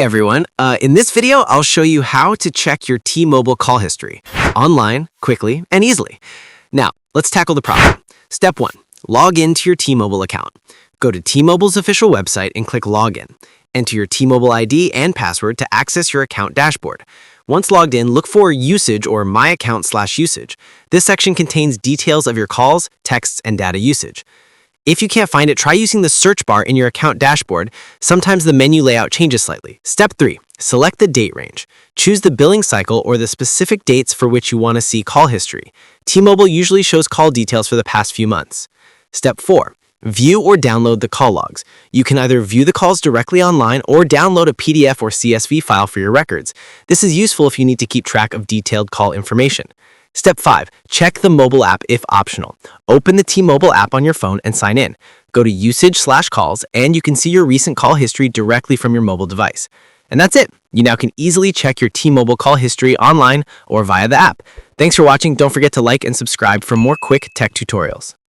Hey everyone, in this video, I'll show you how to check your T-Mobile call history online, quickly, and easily. Now, let's tackle the problem. Step 1, log into your T-Mobile account. Go to T-Mobile's official website and click Login. Enter your T-Mobile ID and password to access your account dashboard. Once logged in, look for Usage or My Account/Usage. This section contains details of your calls, texts, and data usage. If you can't find it, try using the search bar in your account dashboard. Sometimes the menu layout changes slightly. Step 3, select the date range. Choose the billing cycle or the specific dates for which you want to see call history. T-Mobile usually shows call details for the past few months. Step 4, view or download the call logs. You can either view the calls directly online or download a PDF or CSV file for your records. This is useful if you need to keep track of detailed call information. Step 5, check the mobile app if optional. Open the T-Mobile app on your phone and sign in. Go to Usage/Calls and you can see your recent call history directly from your mobile device. And that's it. You now can easily check your T-Mobile call history online or via the app. Thanks for watching. Don't forget to like and subscribe for more quick tech tutorials.